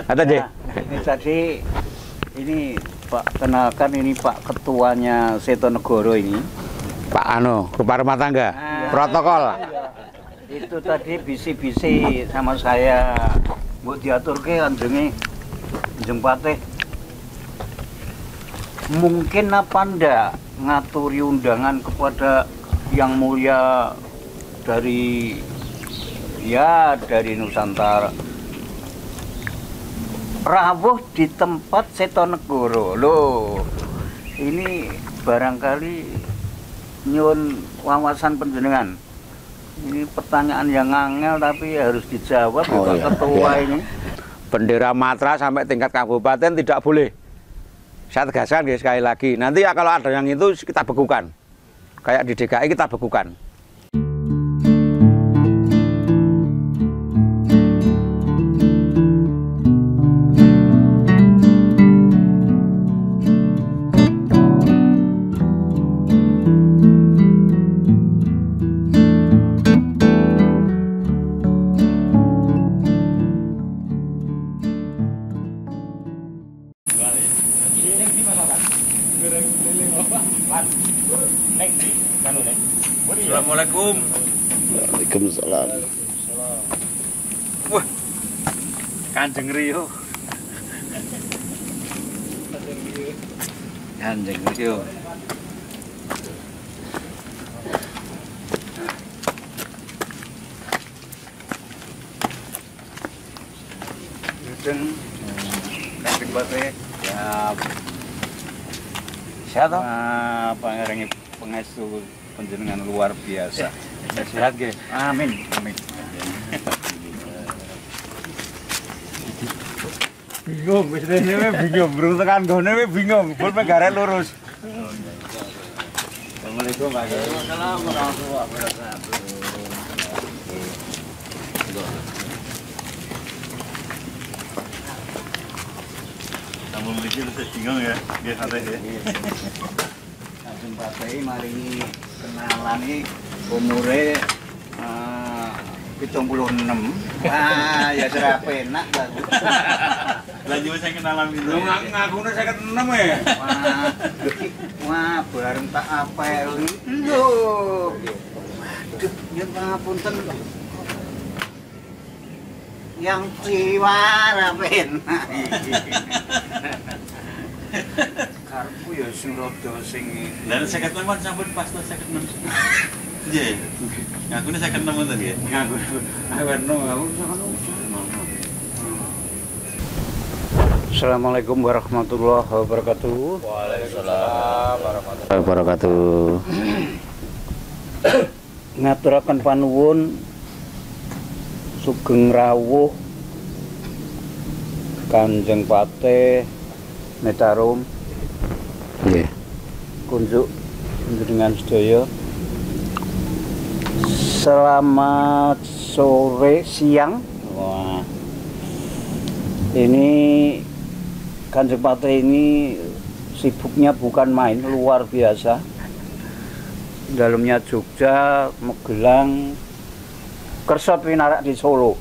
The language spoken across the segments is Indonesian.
Ada J. Ini tadi ini Pak, kenalkan ini Pak Ketuanya Setonegoro ini. Pak Kepala Rumah Tangga. Protokol. Itu tadi bisi-bisi sama saya. Mbok diaturke anjenge Patih. Mungkin apa ndak ngaturi undangan kepada yang mulia dari Nusantara. Rawuh di tempat Setonegoro. Loh, ini barangkali nyuwun wawasan panjenengan. Ini pertanyaan yang angel tapi harus dijawab Pak Ketua ini. Bendera Matra sampai tingkat kabupaten tidak boleh. Saya tegaskan guys, sekali lagi. Nanti ya kalau ada yang itu kita bekukan. Kayak di DKI kita bekukan. Assalamualaikum. Waalaikumsalam. Wah, Kanjeng Rio. Kanjeng Rio. Kanjeng Patih. Ya, Sehat toh? Pangerangi pengestu panjenengan luar biasa. sehat ge. Amin. Bingung, wis rene bingung, burung tekan gone bingung, pun megare lurus. Assalamualaikum Pak. Waalaikumsalam warahmatullahi wabarakatuh. Kamu mikir terus bingung ya, dia santai ya. Kanjeng Patih maringi kenalane umure 76. Wah, ya serap enak lah. Lanjut saya kenalan itu. Lu ngakune 56 ya? Wah, bareng tak apeli. Lho. Waduh, nyuwun pangapunten. Yang ciwara penak iki. Karepku ya sing rada sing Lah 56 kan sampun pas 56. Nggih. Ngakune 56 ngoten nggih. ngaku. Assalamualaikum warahmatullahi wabarakatuh. Waalaikumsalam warahmatullahi Wabarakatuh. Ngaturaken panuwun sugeng rawuh Kanjeng Patih Metarum Nggih. kunjuk dengan sedaya. Selamat sore siang. Wah. Ini Kanjeng Patih ini sibuknya bukan main, luar biasa. Dalamnya Jogja, Magelang, kersa pinarak di Solo.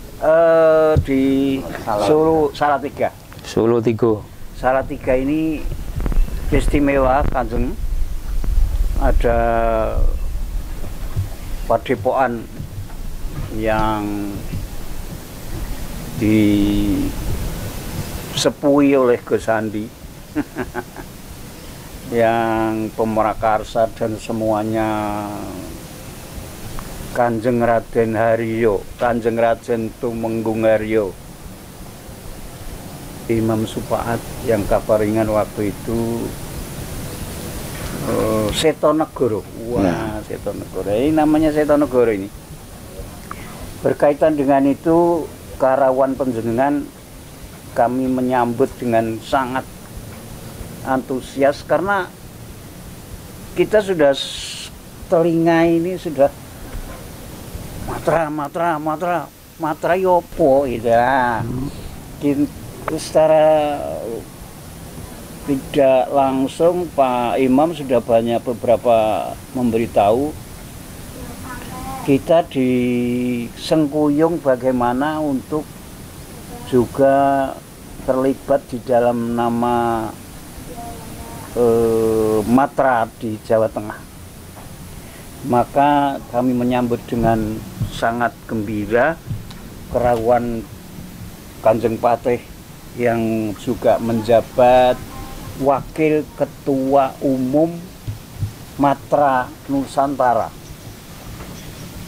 Di Solo Salatiga. Solo 3. Salatiga ini istimewa Kanjeng. Ada padepokan yang disepui oleh Gus Sandi yang pemrakarsa dan semuanya Kanjeng Raden Haryo, Kanjeng Raden Tumenggung Haryo, Imam Supaat yang kaparingan waktu itu Setonegoro. Wah, Setonegoro. Ini namanya Setonegoro ini. Berkaitan dengan itu, karawan panjenengan kami menyambut dengan sangat antusias karena kita sudah telinga ini sudah matra yopo gitu ya. Secara tidak langsung Pak Imam sudah banyak beberapa memberitahu kita di Sengkuyung bagaimana untuk juga terlibat di dalam nama Matra di Jawa Tengah. Maka kami menyambut dengan sangat gembira kerawan Kanjeng Patih yang juga menjabat Wakil Ketua Umum Matra Nusantara.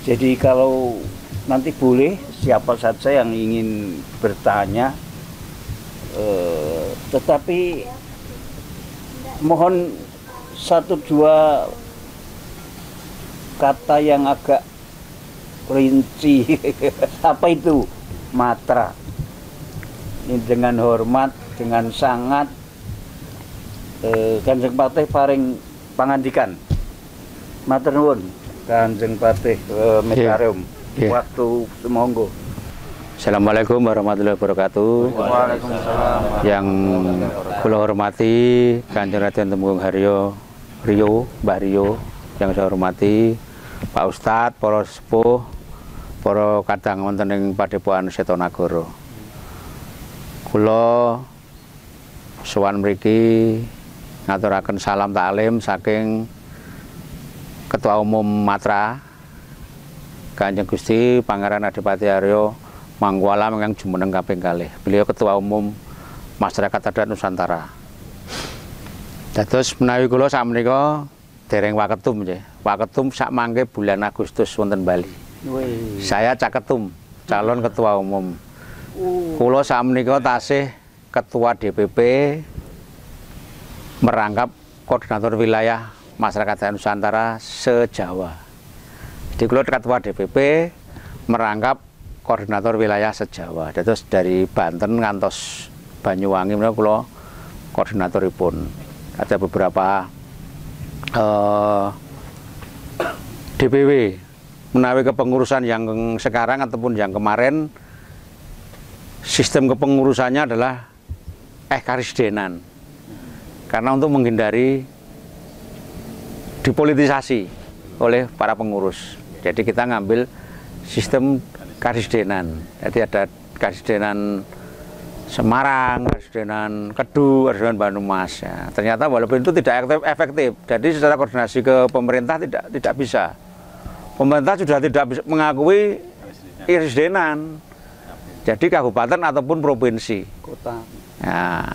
Jadi kalau nanti boleh siapa saja yang ingin bertanya, tetapi mohon 1-2 kata yang agak rinci. Apa itu Matra? Ini dengan hormat, dengan sangat Kanjeng Patih paring pangandikan. Matur nuwun Kanjeng Patih Medareum. Waktu semonggo. Assalamualaikum warahmatullahi wabarakatuh. Waalaikumsalam. Yang kula hormati Kanjeng Raden Temunggung Haryo Rio, Mbah Rio, yang saya hormati Pak Ustadz, para sepuh, para kadang wonten ing Padepokan Setonagoro. Kula sowan mriki ngaturaken salam taklim saking Ketua Umum Matra Kanjeng Gusti Pangeran Adipati Aryo Mangkualam ingkang jumeneng kaping kalih. Beliau Ketua Umum Masyarakat Adat Nusantara. Dados menawi kula sakmenika dereng waketum nggih. Waketum sak mangke bulan Agustus wonten Bali. Saya Caketum, calon Ketua Umum. Kula sakmenika tasih Ketua DPP merangkap Koordinator Wilayah Masyarakat Adat Nusantara se-Jawa. Jadi kula Ketua DPP merangkap Koordinator Wilayah se-Jawa. Terus dari Banten ngantos Banyuwangi menika kula koordinatoripun. Ada beberapa DPW menawi kepengurusan yang sekarang ataupun yang kemarin, sistem kepengurusannya adalah karisdenan. Karena untuk menghindari dipolitisasi oleh para pengurus. Jadi kita ngambil sistem karisdenan. Jadi ada karisdenan Semarang, karisdenan Kedu, karisdenan Banyumas. Ya. Ternyata walaupun itu tidak efektif. Jadi secara koordinasi ke pemerintah tidak bisa. Pemerintah sudah tidak bisa mengakui karisdenan. Jadi kabupaten ataupun provinsi. Kota. Ya.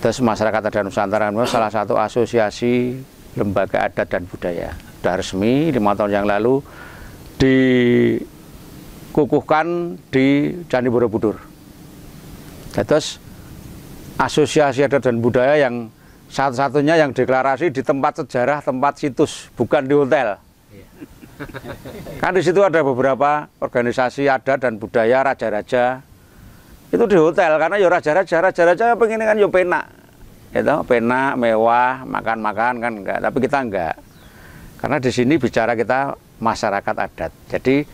Terus Masyarakat Adat Nusantara salah satu asosiasi lembaga adat dan budaya. Sudah resmi 5 tahun yang lalu dikukuhkan di Candi Borobudur. Terus asosiasi adat dan budaya yang satu-satunya yang deklarasi di tempat sejarah, tempat situs, bukan di hotel. Kan di situ ada beberapa organisasi adat dan budaya, raja-raja. Itu di hotel karena ya raja-raja pengen kan ya penak. Itu penak, mewah, makan-makan kan enggak, tapi kita enggak. Karena di sini bicara kita masyarakat adat. Jadi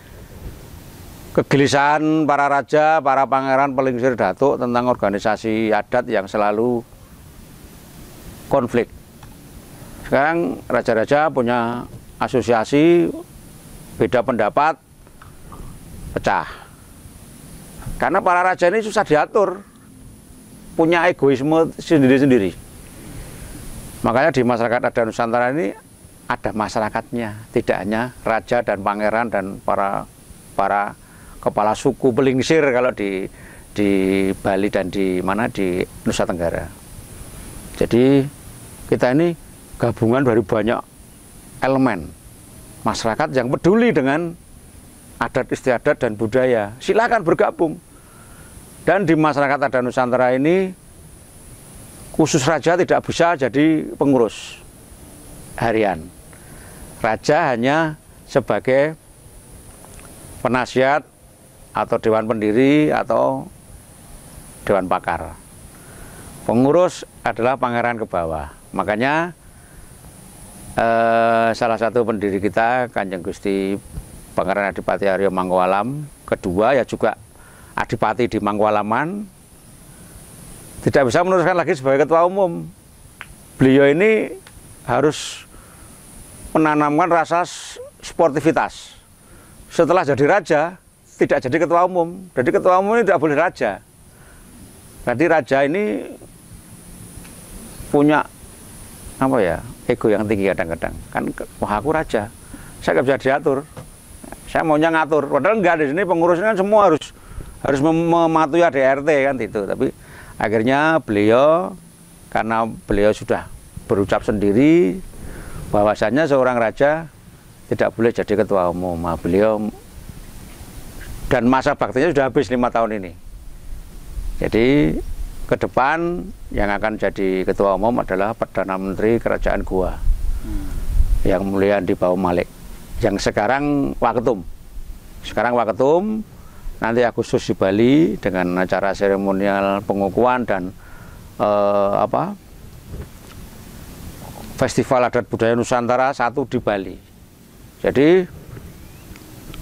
kegelisahan para raja, para pangeran Pelingsir Datuk tentang organisasi adat yang selalu konflik. Sekarang raja-raja punya asosiasi, beda pendapat, pecah. Karena para raja ini susah diatur, punya egoisme sendiri-sendiri. Makanya di masyarakat adat Nusantara ini ada masyarakatnya, tidak hanya raja dan pangeran dan para kepala suku Pelingsir kalau di Bali dan di Nusa Tenggara. Jadi kita ini gabungan dari banyak elemen masyarakat yang peduli dengan adat istiadat dan budaya. Silakan bergabung. Dan di masyarakat adat Nusantara ini khusus raja tidak bisa jadi pengurus harian. Raja hanya sebagai penasihat atau dewan pendiri atau dewan pakar. Pengurus adalah pangeran ke bawah. Makanya salah satu pendiri kita Kanjeng Gusti Pangeran Adipati Aryo Mangkualam, kedua ya juga Adipati di Mangkualaman, tidak bisa meneruskan lagi sebagai ketua umum. Beliau ini harus menanamkan rasa sportivitas. Setelah jadi raja, tidak jadi ketua umum. Jadi ketua umum ini tidak boleh raja. Berarti raja ini punya apa ya, ego yang tinggi kadang-kadang. Kan wah aku raja, saya nggak bisa diatur. Saya maunya ngatur. Padahal enggak, di sini pengurusnya kan semua harus mematuhi ADRT kan itu. Tapi akhirnya beliau, karena beliau sudah berucap sendiri bahwasannya seorang raja tidak boleh jadi ketua umum. Nah, beliau dan masa baktinya sudah habis 5 tahun ini. Jadi ke depan yang akan jadi ketua umum adalah Perdana Menteri Kerajaan Goa, yang mulia di Bau Malik, yang sekarang Waketum. Sekarang Waketum, nanti Agustus di Bali dengan acara seremonial pengukuhan dan Festival Adat Budaya Nusantara 1 di Bali. Jadi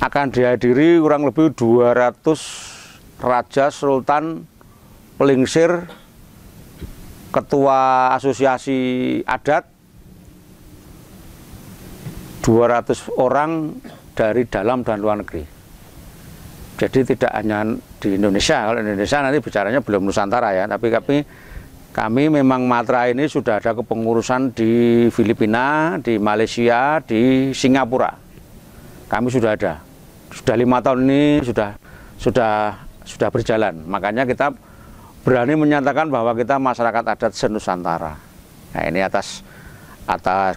akan dihadiri kurang lebih 200 raja, sultan, pelingsir, ketua asosiasi adat, 200 orang dari dalam dan luar negeri. Jadi tidak hanya di Indonesia, kalau Indonesia nanti bicaranya belum Nusantara ya, tapi kami memang Matra ini sudah ada kepengurusan di Filipina, di Malaysia, di Singapura. Kami sudah ada, sudah 5 tahun ini sudah berjalan. Makanya kita berani menyatakan bahwa kita masyarakat adat se-Nusantara. Nah ini atas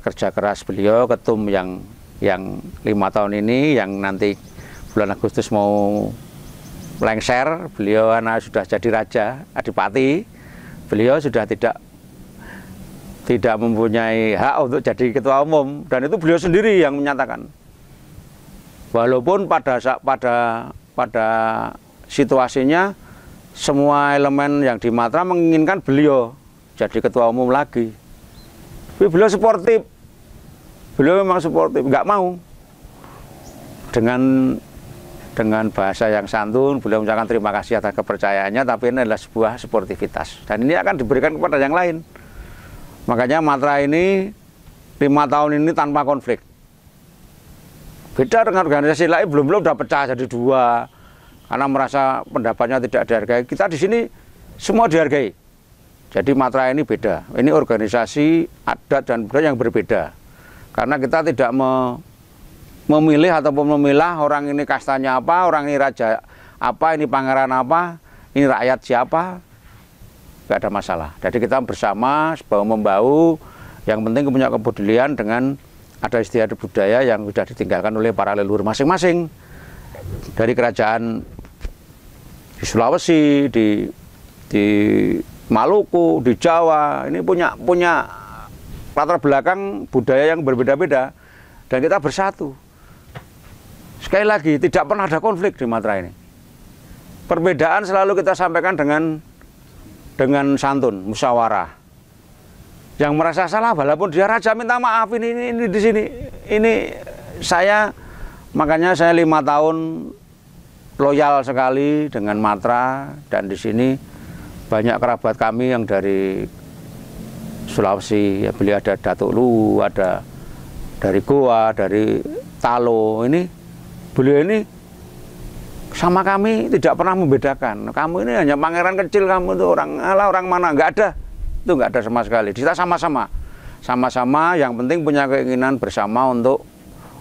kerja keras beliau, ketum yang 5 tahun ini, yang nanti bulan Agustus mau lengser, beliau sudah jadi raja, adipati, beliau sudah tidak mempunyai hak untuk jadi ketua umum, dan itu beliau sendiri yang menyatakan. Walaupun pada situasinya semua elemen yang di Matra menginginkan beliau jadi ketua umum lagi, tapi beliau sportif, beliau memang sportif, nggak mau. Dengan bahasa yang santun, beliau mengucapkan terima kasih atas kepercayaannya, tapi ini adalah sebuah sportivitas, dan ini akan diberikan kepada yang lain. Makanya Matra ini 5 tahun ini tanpa konflik. Beda dengan organisasi lain, belum udah pecah jadi 2 karena merasa pendapatnya tidak dihargai. Kita di sini semua dihargai. Jadi Matra ini beda. Ini organisasi adat dan budaya yang berbeda. Karena kita tidak memilih ataupun memilah orang ini kastanya apa, orang ini raja apa, ini pangeran apa, ini rakyat siapa, nggak ada masalah. Jadi kita bersama, bahu membahu, yang penting punya kepedulian dengan ada istiadat budaya yang sudah ditinggalkan oleh para leluhur masing-masing. Dari kerajaan di Sulawesi, di Maluku, di Jawa, ini punya latar belakang budaya yang berbeda-beda, dan kita bersatu. Sekali lagi, tidak pernah ada konflik di Matra ini. Perbedaan selalu kita sampaikan dengan santun, musyawarah. Yang merasa salah, walaupun dia raja, minta maaf, ini di sini. Ini makanya saya 5 tahun loyal sekali dengan Matra, dan di sini banyak kerabat kami yang dari Sulawesi, ya, beliau ada Datuk Lu, ada dari Goa, dari Talo. Beliau ini sama kami tidak pernah membedakan. Kamu ini hanya pangeran kecil, kamu itu orang mana, nggak ada. Itu nggak ada sama sekali. Kita sama-sama, yang penting punya keinginan bersama untuk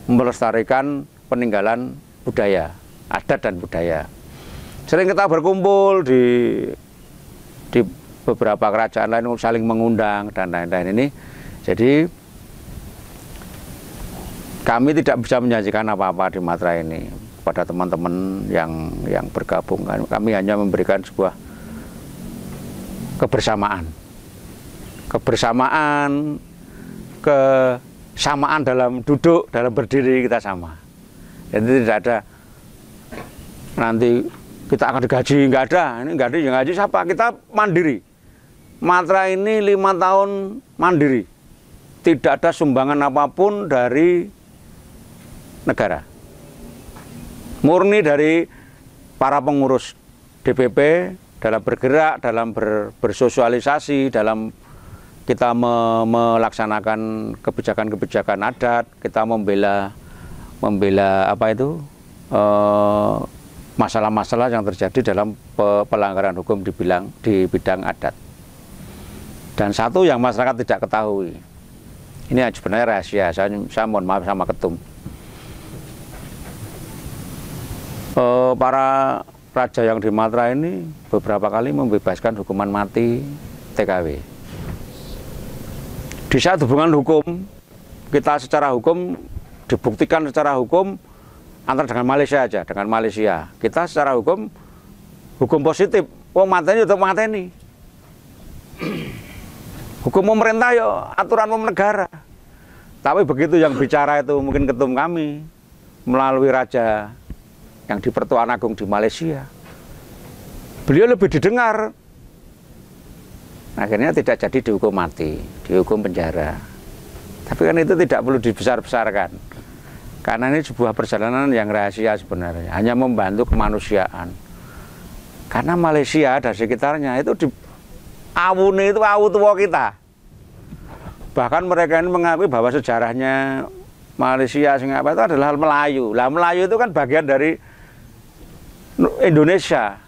melestarikan peninggalan budaya, adat dan budaya. Sering kita berkumpul di beberapa kerajaan lain, saling mengundang dan lain-lain ini. Jadi kami tidak bisa menjanjikan apa-apa di Matra ini pada teman-teman yang bergabung. Kami hanya memberikan sebuah kebersamaan, kesamaan dalam duduk, dalam berdiri, kita sama. Jadi tidak ada nanti kita akan digaji, nggak ada. Ini nggak ada yang gaji siapa? Kita mandiri. Matra ini 5 tahun mandiri, tidak ada sumbangan apapun dari negara, murni dari para pengurus DPP dalam bergerak, dalam bersosialisasi, dalam kita melaksanakan kebijakan-kebijakan adat, kita membela apa itu masalah-masalah yang terjadi dalam pelanggaran hukum di bidang adat. Dan satu yang masyarakat tidak ketahui, ini sebenarnya rahasia, saya mohon maaf sama ketum. Para raja yang di Matra ini beberapa kali membebaskan hukuman mati TKW. Di saat hubungan hukum, kita secara hukum, dibuktikan secara hukum, antara dengan Malaysia aja, dengan Malaysia. Kita secara hukum positif, mateni untuk mateni. Hukum pemerintah ya aturan negara. Tapi begitu yang bicara itu mungkin ketum kami melalui raja yang di Pertuan Agung di Malaysia. Beliau lebih didengar. Akhirnya tidak jadi dihukum mati, dihukum penjara. Tapi kan itu tidak perlu dibesar-besarkan. Karena ini sebuah perjalanan yang rahasia sebenarnya, hanya membantu kemanusiaan. Karena Malaysia dan sekitarnya itu di awune itu awu tua kita. Bahkan mereka ini mengakui bahwa sejarahnya Malaysia Singapura itu adalah Melayu. Lah Melayu itu kan bagian dari Indonesia.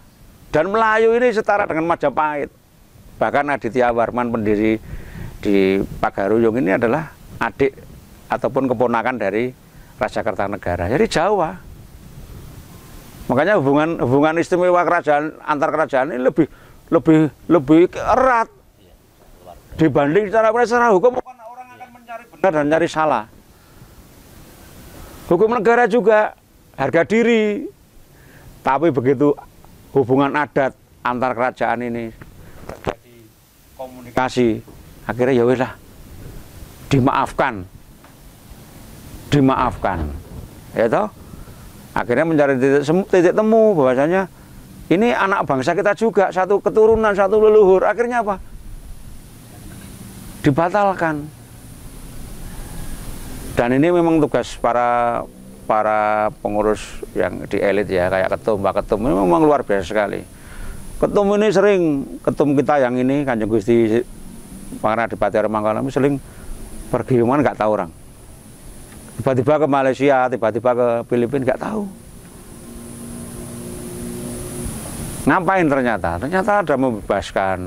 Dan Melayu ini setara dengan Majapahit. Bahkan Aditya Warman pendiri di Pagaruyung ini adalah adik ataupun keponakan dari Raja Kertanegara. Jadi Jawa. Makanya hubungan istimewa kerajaan antar kerajaan ini lebih erat dibanding secara hukum. Orang akan mencari benar dan mencari salah. Hukum negara juga harga diri. Tapi begitu hubungan adat antar kerajaan ini terjadi komunikasi, akhirnya ya wis lah dimaafkan, ya toh. Akhirnya mencari titik temu bahwasanya ini anak bangsa kita juga, satu keturunan, satu leluhur. Akhirnya apa? Dibatalkan. Dan ini memang tugas para pengurus yang di elit ya, kayak ketum, Pak Ketum, ini memang luar biasa sekali. Ketum ini sering, ketum kita yang ini, Kanjeng Gusti Pangeran Adipati Arya Mangkualam sering pergi kemana nggak tahu orang. Tiba-tiba ke Malaysia, tiba-tiba ke Filipina, nggak tahu. Ngapain ternyata? Ternyata ada membebaskan,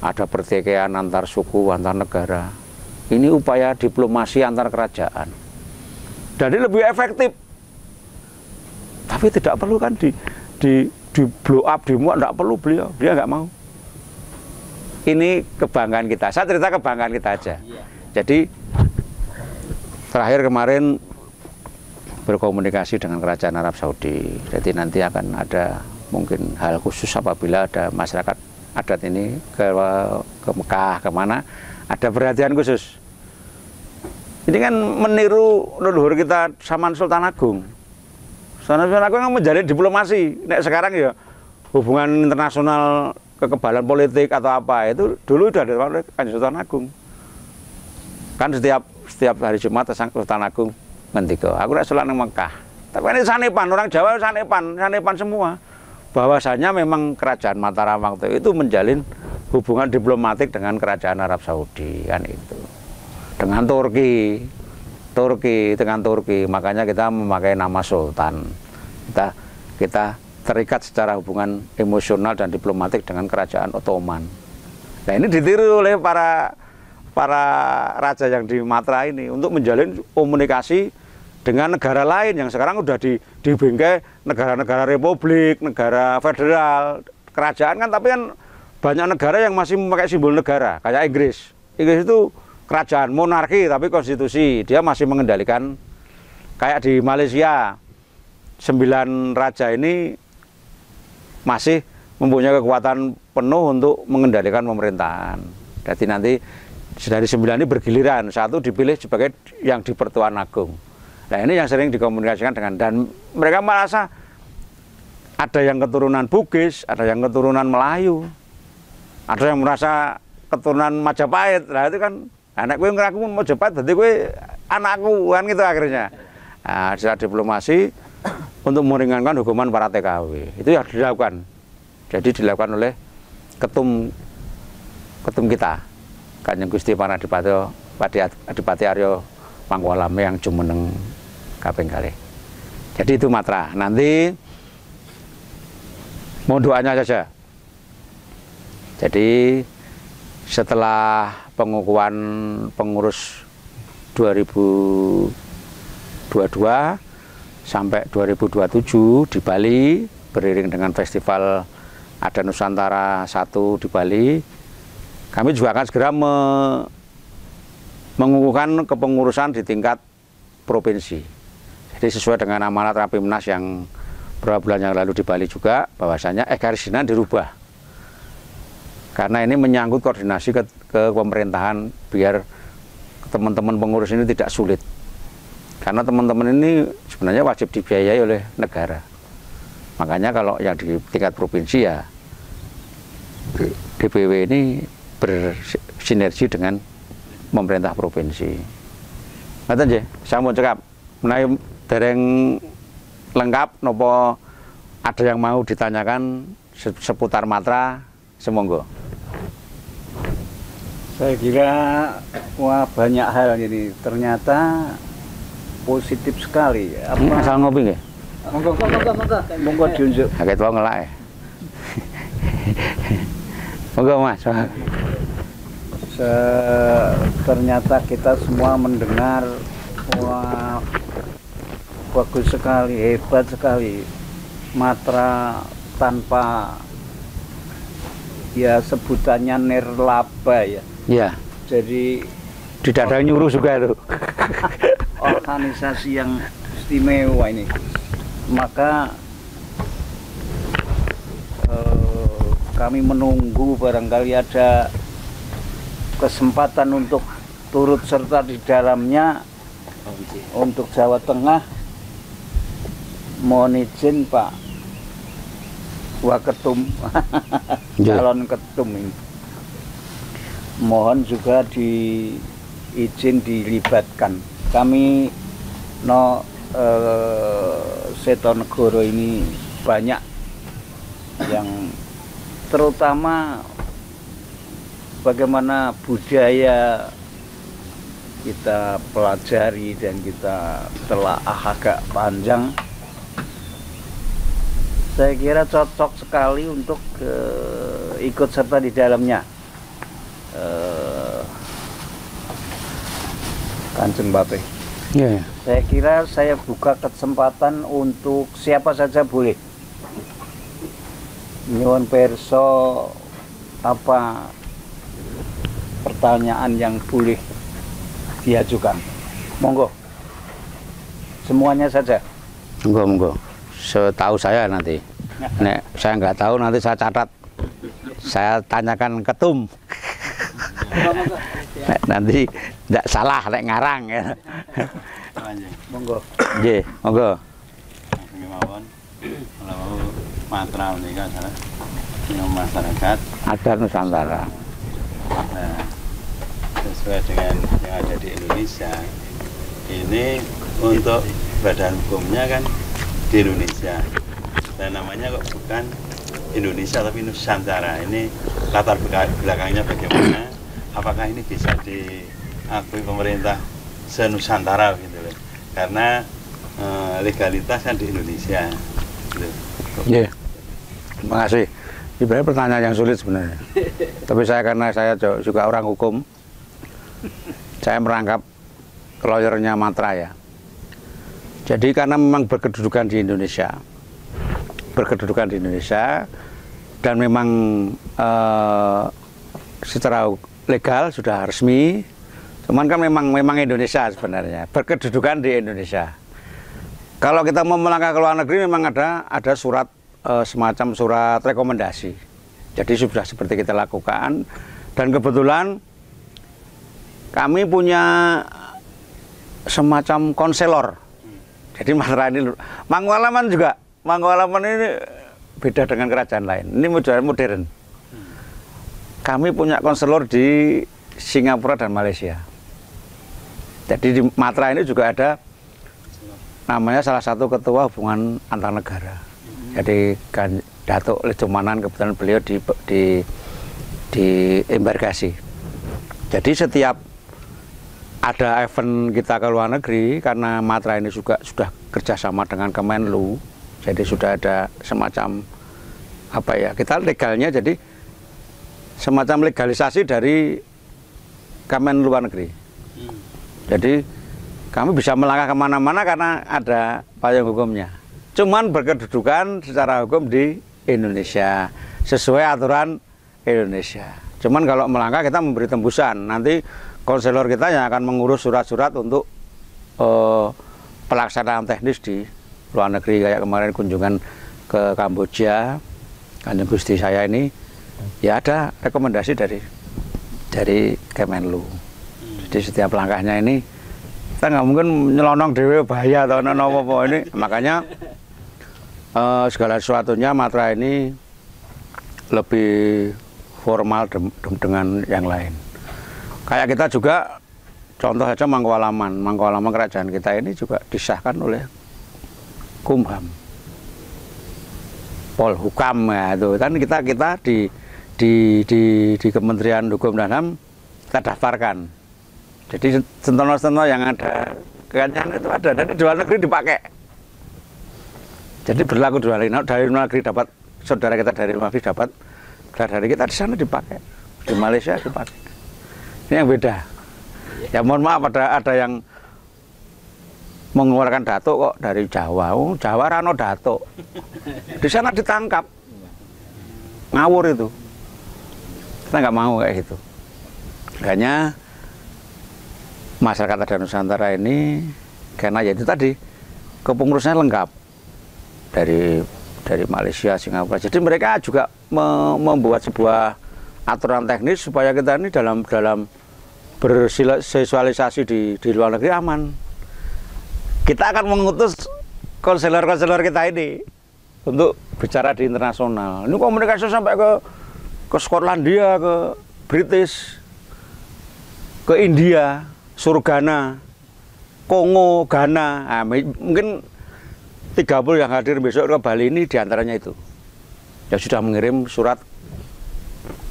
ada pertikaian antar suku, antar negara. Ini upaya diplomasi antar kerajaan. Jadi lebih efektif. Tapi tidak perlu kan di blow up, dimuat, tidak perlu beliau. Dia nggak mau. Ini kebanggaan kita. Saya cerita kebanggaan kita aja. Jadi terakhir kemarin berkomunikasi dengan kerajaan Arab Saudi. Jadi nanti akan ada mungkin hal khusus apabila ada masyarakat adat ini ke Mekah, kemana, ada perhatian khusus. Ini kan meniru leluhur kita Saman Sultan Agung. Sultan Agung yang menjalin diplomasi. Nek sekarang ya hubungan internasional, kekebalan politik atau apa itu dulu sudah ada oleh Kanjeng Sultan Agung. Kan setiap hari Jumat Sultan Agung ngendika, aku nek salat nang Mekah. Tapi ini sanepan, orang Jawa sanepan semua. Bahwasanya memang kerajaan Mataram waktu itu menjalin hubungan diplomatik dengan kerajaan Arab Saudi, kan itu. Dengan Turki, makanya kita memakai nama Sultan. Kita terikat secara hubungan emosional dan diplomatik dengan kerajaan Ottoman. Nah ini ditiru oleh para raja yang di Matra ini untuk menjalin komunikasi dengan negara lain yang sekarang udah dibingkai negara-negara republik, negara federal, kerajaan kan, tapi kan banyak negara yang masih memakai simbol negara, kayak Inggris. Inggris itu kerajaan monarki tapi konstitusi, dia masih mengendalikan. Kayak di Malaysia 9 raja ini masih mempunyai kekuatan penuh untuk mengendalikan pemerintahan. Jadi nanti dari 9 ini bergiliran, satu dipilih sebagai yang di Pertuan Agung. Nah ini yang sering dikomunikasikan dengan, dan mereka merasa ada yang keturunan Bugis, ada yang keturunan Melayu, ada yang merasa keturunan Majapahit. Nah itu kan anak gue ngeraku Majapahit, berarti gue anakku, kan gitu akhirnya. Nah, secara diplomasi untuk meringankan hukuman para TKW itu yang dilakukan. Jadi dilakukan oleh ketum kita, Kanjeng Gusti Pangeran Adipati Arya Mangkualam yang jumeneng kaping kalih. Jadi itu Matra. Nanti Mohon doanya saja. Jadi setelah pengukuhan pengurus 2022 sampai 2027 di Bali, beriring dengan festival Ada Nusantara 1 di Bali, kami juga akan segera mengukuhkan kepengurusan di tingkat provinsi. Jadi sesuai dengan amanat Rapimnas yang beberapa bulan yang lalu di Bali juga, bahwasanya Ekarisinan dirubah. Karena ini menyangkut koordinasi ke pemerintahan, biar teman-teman pengurus ini tidak sulit. Karena teman-teman ini sebenarnya wajib dibiayai oleh negara. Makanya kalau yang di tingkat provinsi ya DPW ini bersinergi dengan pemerintah provinsi. Ngaten nggih, sampun cekap. Menawi dereng lengkap nopo ada yang mau ditanyakan seputar Matra, semonggo. Saya kira wah banyak hal ini, ternyata positif sekali. Asal ngopi nggih? Monggo diunjuk. Kaget wae ngelak. Monggo Mas. Ternyata kita semua mendengar, wah bagus sekali, hebat sekali. Matra tanpa ya sebutannya nirlaba ya. Iya. Jadi Tidak ada yang nyuruh juga itu. organisasi yang istimewa ini. Maka kami menunggu barangkali ada kesempatan untuk turut serta di dalamnya untuk Jawa Tengah. Mohon izin Pak Waketum, calon ketum ini. Mohon juga izin dilibatkan. Kami Setonegoro ini banyak yang terutama bagaimana budaya kita pelajari dan kita telah agak panjang. Saya kira cocok sekali untuk ikut serta di dalamnya. Kanjeng Bape. Iya. Saya kira saya buka kesempatan untuk siapa saja boleh. Nyuwun perso apa pertanyaan yang boleh diajukan. Monggo. Semuanya saja. Monggo. Setahu saya nanti. Nek saya nggak tahu nanti saya catat. Saya tanyakan ketum. Nanti tidak salah nek ngarang ya. Monggo. Nggih, monggo. Mawon. Kalau Matra menika adalah masyarakat Adat Nusantara. Nah, sesuai dengan yang ada di Indonesia, ini untuk badan hukumnya kan di Indonesia, dan namanya kok bukan Indonesia tapi Nusantara. Ini latar belakangnya bagaimana? Apakah ini bisa diakui pemerintah se-Nusantara gitu loh? Karena legalitas kan di Indonesia. Gitu. Iya. Terima kasih. Sebenarnya pertanyaan yang sulit sebenarnya. Tapi karena saya juga orang hukum, saya merangkap lawyernya Matra ya. Jadi karena memang berkedudukan di Indonesia, dan memang secara legal sudah resmi, cuman kan memang Indonesia sebenarnya, berkedudukan di Indonesia. Kalau kita mau melangkah ke luar negeri memang ada surat semacam surat rekomendasi. Jadi sudah seperti kita lakukan, dan kebetulan kami punya semacam konselor. Jadi Matra ini Mangkualaman juga. Mangkualaman ini beda dengan kerajaan lain. Ini modern. Kami punya konselor di Singapura dan Malaysia. Jadi di Matra ini juga ada namanya salah satu ketua hubungan antar negara. Jadi Datuk Lejomanan, kebetulan beliau di embarkasi. Jadi setiap ada event kita ke luar negeri, karena Matra ini juga sudah kerjasama dengan Kemenlu, jadi sudah ada semacam apa ya, kita legalnya jadi semacam legalisasi dari Kemen Luar Negeri. Jadi kami bisa melangkah kemana-mana karena ada payung hukumnya. Cuman berkedudukan secara hukum di Indonesia sesuai aturan Indonesia. Cuman kalau melangkah kita memberi tembusan. Nanti konselor kita yang akan mengurus surat-surat untuk pelaksanaan teknis di luar negeri, kayak kemarin kunjungan ke Kamboja, Kanjeng Gusti saya ini ya ada rekomendasi dari Kemenlu. Jadi setiap langkahnya ini kita nggak mungkin nyelonong dewe bahaya atau apa ini. Makanya segala sesuatunya Matra ini lebih formal dengan yang lain. Kayak kita juga contoh saja Mangkualaman kerajaan kita ini juga disahkan oleh Kumham, Polhukam ya, itu kan kita di Kementerian Hukum dan HAM kita daftarkan. Jadi sentono-sentono yang ada kekanyangan itu ada, dan di luar negeri dipakai. Jadi berlaku dari luar negeri dapat, saudara kita dari luar negeri dapat, dari kita di sana dipakai, di Malaysia dipakai. Ini yang beda. Ya mohon maaf ada yang mengeluarkan datuk kok dari Jawa. Jawa rano datuk. Di sana ditangkap. Ngawur itu. Kita nggak mau kayak gitu. Makanya masyarakat adat Nusantara ini karena ya itu tadi kepengurusannya lengkap dari Malaysia, Singapura. Jadi mereka juga membuat sebuah aturan teknis supaya kita ini dalam bersosialisasi di luar negeri aman. Kita akan mengutus konselor-konselor kita ini untuk bicara di internasional. Ini komunikasi sampai ke Skotlandia, ke British, ke India, Surgana, Kongo, Ghana. Nah, mungkin 30 yang hadir besok ke Bali ini diantaranya itu. Ya sudah mengirim surat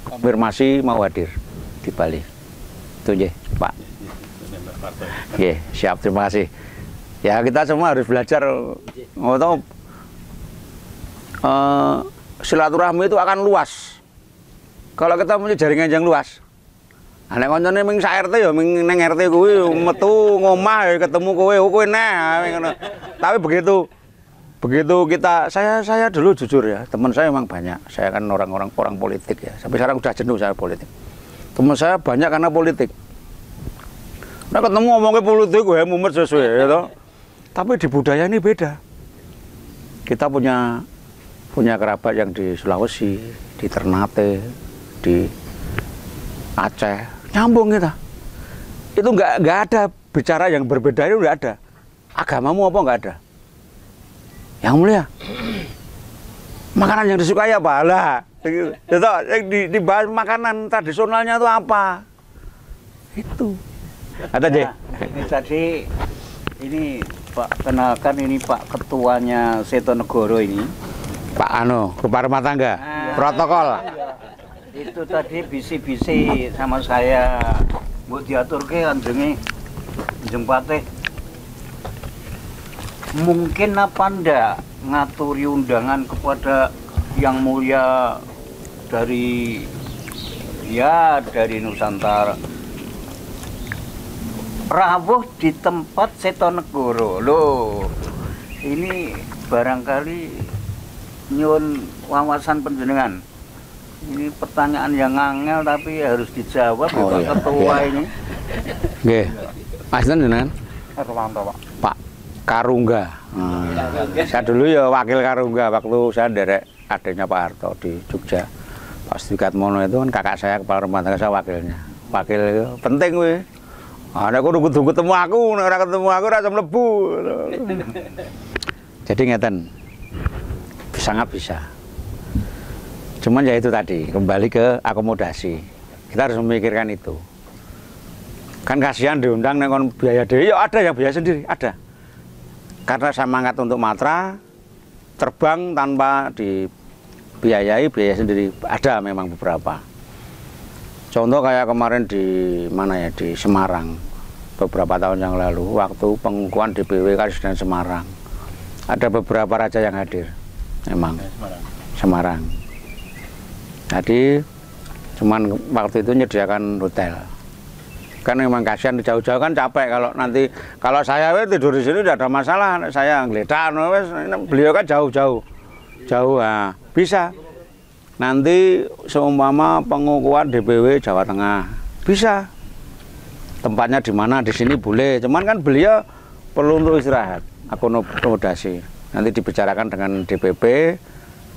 konfirmasi mau hadir di Bali. Itu ya, Pak. Oke, siap, terima kasih. Ya kita semua harus belajar, mau tahu silaturahmi itu akan luas. Kalau kita punya jaringan yang luas, anak koncone ming sak RT ya ming neng RT kuwi metu ngomah ya ketemu kowe nah. Tapi begitu kita saya dulu jujur ya, teman saya memang banyak. Saya kan orang politik ya. Sampai sekarang udah jenuh saya politik. Teman saya banyak karena politik. Nah ketemu ngomongnya politik gue mumet sesuai ya toh. Tapi di budaya ini beda. Kita punya kerabat yang di Sulawesi, di Ternate, di Aceh, nyambung kita. Itu nggak ada bicara yang berbeda, itu nggak ada. Agamamu apa nggak ada? Yang mulia, makanan yang disukai apa? Lah, itu yang dibahas makanan tradisionalnya itu apa? Itu. Ada J. Ini tadi ini Pak, kenalkan ini Pak Ketuanya Setonegoro ini. Pak Kepala Rumah Tangga, protokol. Itu tadi bisi-bisi sama saya, buat diaturke anjenge jempate. Mungkin apa ndak ngaturi undangan kepada yang mulia dari Nusantara. Rawuh di tempat Setonegoro. Loh, ini barangkali nyun wawasan panjenengan. Ini pertanyaan yang angel tapi harus dijawab Pak Ketua ini. Nggih. Mas jenengan? Erwanto, Pak. Pak Karungga. Saya dulu ya wakil Karungga waktu saya derek adiknya Pak Harto di Jogja. Pak Stikatmono itu kan kakak saya, kepala rumah tangga, saya wakilnya. Wakil itu penting weh. Nek aku nunggu ketemu aku, nek ora ketemu aku ora iso mlebu. Jadi ngeten. Sangat bisa. Cuman ya itu tadi, kembali ke akomodasi. Kita harus memikirkan itu. Kan kasihan diundang nek kon biaya dhewe, ya ada yang biaya sendiri, ada. Karena semangat untuk Matra terbang tanpa dibiayai, biaya sendiri ada memang beberapa. Contoh kayak kemarin di mana ya, di Semarang beberapa tahun yang lalu waktu pengukuhan DPW Kabupaten Semarang, ada beberapa raja yang hadir memang Semarang. Jadi cuman waktu itu menyediakan hotel. Kan memang kasihan jauh-jauh kan capek kalau saya tidur di sini tidak ada masalah, saya ngeledak beliau kan jauh-jauh bisa. Nanti seumpama pengukuhan DPW Jawa Tengah bisa, tempatnya di mana, di sini boleh, cuman kan beliau perlu untuk istirahat, akomodasi. Nanti dibicarakan dengan DPP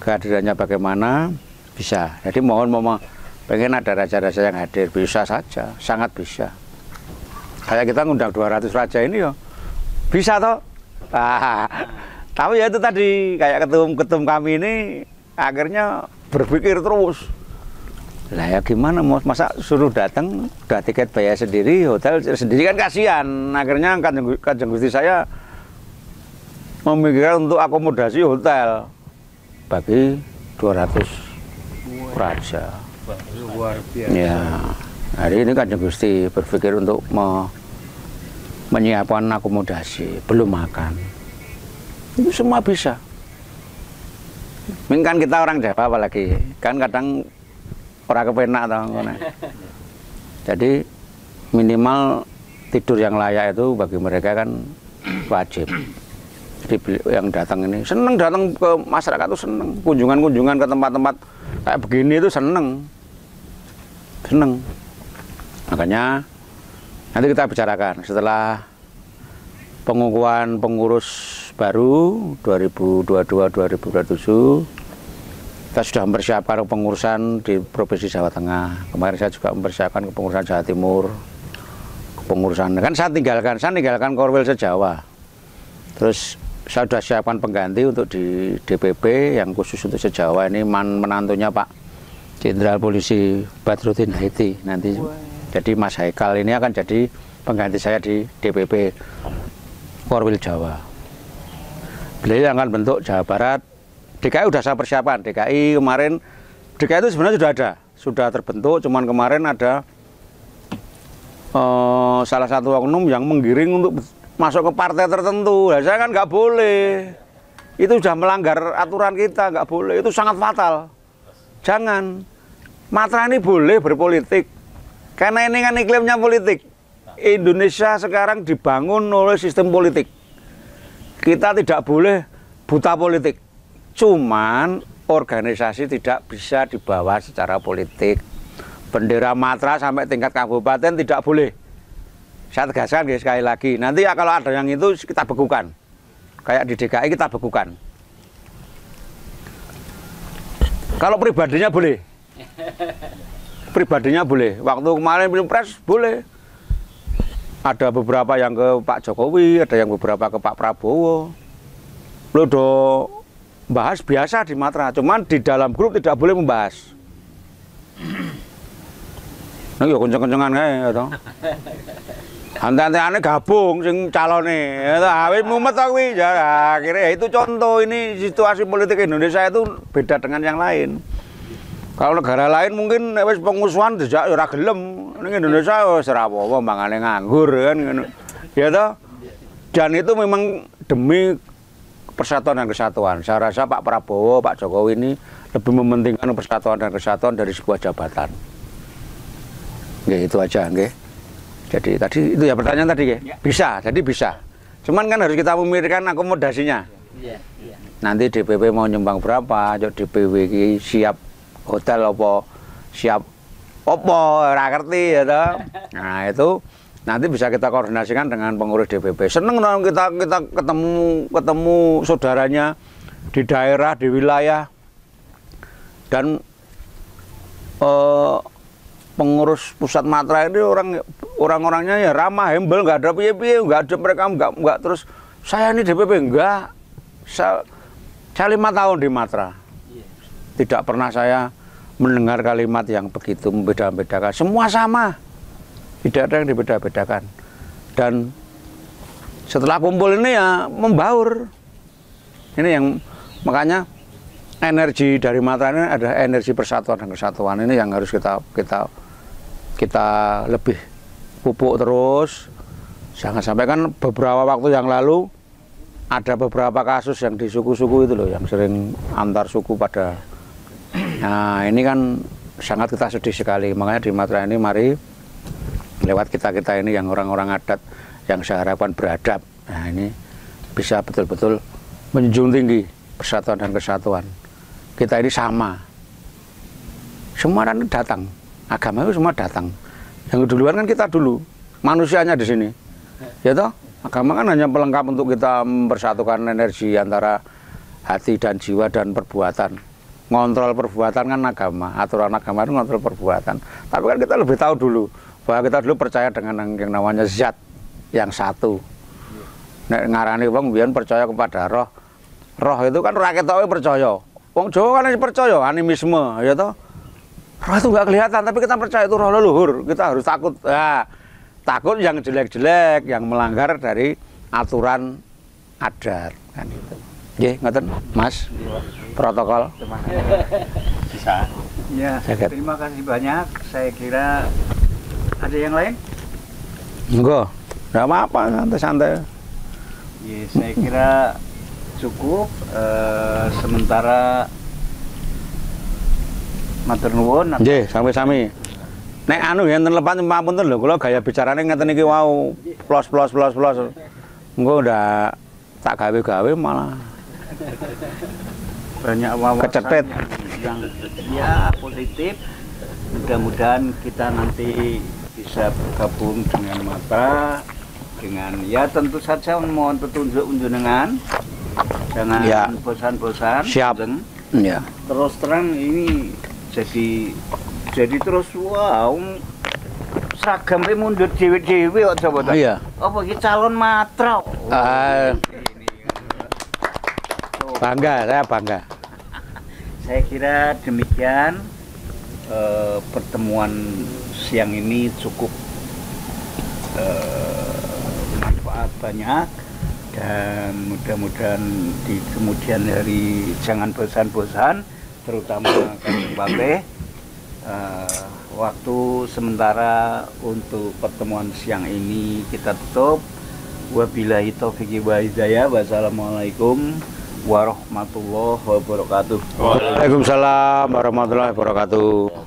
kehadirannya bagaimana, bisa. Jadi mohon pengen ada raja-raja yang hadir, bisa saja, sangat bisa. Kayak kita ngundang 200 raja ini ya, bisa toh. Tapi ya itu tadi, kayak ketum-ketum kami ini akhirnya berpikir terus. Lah ya gimana, masa suruh datang, udah tiket bayar sendiri, hotel sendiri kan kasihan. Akhirnya Kanjeng Gusti saya memikirkan untuk akomodasi hotel bagi 200 raja. Luar biasa. Ya, hari ini Kanjeng Gusti berpikir untuk menyiapkan akomodasi, belum makan. Itu semua bisa. Kan kita orang Jawa apalagi, kan kadang orang kepenak atau jadi minimal tidur yang layak itu bagi mereka kan wajib. Jadi yang datang ini seneng, datang ke masyarakat itu seneng, kunjungan ke tempat-tempat kayak begini itu seneng. Makanya nanti kita bicarakan setelah pengukuhan pengurus baru 2022-2027, kita sudah mempersiapkan pengurusan di Provinsi Jawa Tengah. Kemarin saya juga mempersiapkan kepengurusan Jawa Timur, kepengurusan kan saya tinggalkan Korwil se-Jawa. Terus saya sudah siapkan pengganti untuk di DPP yang khusus untuk se-Jawa, ini menantunya Pak Jenderal Polisi Badrudin Haiti nanti. Jadi Mas Haikal ini akan jadi pengganti saya di DPP Korwil Jawa. Beliau yang akan bentuk Jawa Barat. DKI sudah saya persiapan. DKI kemarin, DKI itu sebenarnya sudah terbentuk, cuman kemarin ada salah satu oknum yang menggiring untuk masuk ke partai tertentu. Nah, saya kan nggak boleh. Itu sudah melanggar aturan kita, nggak boleh. Itu sangat fatal. Jangan. Matra ini boleh berpolitik, karena ini kan iklimnya politik. Indonesia sekarang dibangun oleh sistem politik. Kita tidak boleh buta politik. Cuman organisasi tidak bisa dibawa secara politik. Bendera Matra sampai tingkat kabupaten tidak boleh. Saya tegaskan guys, sekali lagi. Nanti ya kalau ada yang itu kita bekukan. Kayak di DKI kita bekukan. Kalau pribadinya boleh. Pribadinya boleh. Waktu kemarin Pilpres boleh. Ada beberapa yang ke Pak Jokowi, ada yang beberapa ke Pak Prabowo. Lo do bahas biasa di Matra, cuman di dalam grup tidak boleh membahas. Nah, ya kenceng-kencengan kae to. Ante-antene gabung sing calone. Awis mumet kuwi ya akhirnya itu contoh ini situasi politik Indonesia itu beda dengan yang lain. Kalau negara lain mungkin wis pengusuhan dijak ora gelem. Ning Indonesia wis ora apa-apa mangane nganggur kan ngono. Ya toh. Dan itu memang demi persatuan dan kesatuan. Saya rasa Pak Prabowo, Pak Jokowi ini lebih mementingkan persatuan dan kesatuan dari sebuah jabatan. Nggih, itu aja nggih. Jadi tadi itu ya pertanyaan tadi nggih. Bisa, jadi bisa. Cuman kan harus kita memikirkan akomodasinya. Nanti DPP mau nyumbang berapa, DPW siap hotel apa, siap apa, ora ngerti ya toh. Nah, itu nanti bisa kita koordinasikan dengan pengurus DPP. Seneng dong kita ketemu saudaranya di daerah, di wilayah. Dan pengurus pusat Matra ini orang-orangnya ya ramah, humble, nggak ada piye-piye, nggak ada mereka nggak terus saya ini DPP enggak. Saya 5 tahun di Matra. Tidak pernah saya mendengar kalimat yang begitu membeda-bedakan. Semua sama. Tidak ada yang dibeda-bedakan. Dan setelah kumpul ini ya membaur. Ini yang makanya energi dari Matra ini ada energi persatuan dan kesatuan. Ini yang harus kita lebih pupuk terus. Jangan sampai kan beberapa waktu yang lalu ada beberapa kasus yang di suku-suku itu loh, yang sering antar suku pada Nah, ini kan sangat kita sedih sekali. Makanya di Matra ini mari lewat kita-kita ini yang orang-orang adat yang saya harapkan beradab. Nah, ini bisa betul-betul menjunjung tinggi persatuan dan kesatuan. Kita ini sama. Semua kan datang. Agama itu semua datang. Yang duluan kan kita dulu. Manusianya di sini. Ya toh? Agama kan hanya pelengkap untuk kita mempersatukan energi antara hati dan jiwa dan perbuatan. Ngontrol perbuatan kan agama. Aturan agama itu ngontrol perbuatan. Tapi kan kita lebih tahu dulu bahwa kita dulu percaya dengan yang namanya zat yang satu. Nek ngarani wong biyen percaya kepada roh. Roh itu kan rakyat tahu percaya. Wong Jawa kan percaya animisme, ya toh. Roh itu nggak kelihatan, tapi kita percaya itu roh leluhur. Kita harus takut. Nah, takut yang jelek-jelek, yang melanggar dari aturan adat kan itu. Nggih, ngoten, Mas. Protokol. Bisa. Ya, terima kasih banyak. Saya kira ada yang lain? Enggak. Enggak apa-apa, santai-santai. Ya, saya kira cukup. Sementara matur nuwun. Nggih, sami-sami. Nek anu yen telepan pamunten lho, kula gaya bicarane ngeten iki wau plos. Engko ndak tak gawe-gawe malah banyak wawasan kecepet yang ya positif. Mudah-mudahan kita nanti bisa bergabung dengan Matra, dengan ya tentu saja mohon petunjuk unjungan, jangan ya. bosan-bosan. Siap. Ya. Terus terang ini jadi terus wow seragam mundur dewe-dewe kok coba. Iya. Apa iki calon Matra? Bangga, saya bangga. Saya kira demikian pertemuan siang ini cukup manfaat banyak dan mudah-mudahan di kemudian hari jangan bosan-bosan, terutama Kanjeng Bape. Waktu sementara untuk pertemuan siang ini kita tutup. Wabillahi taufiq wa hidayah. Wassalamualaikum warahmatullahi wabarakatuh. Waalaikumsalam warahmatullahi wabarakatuh.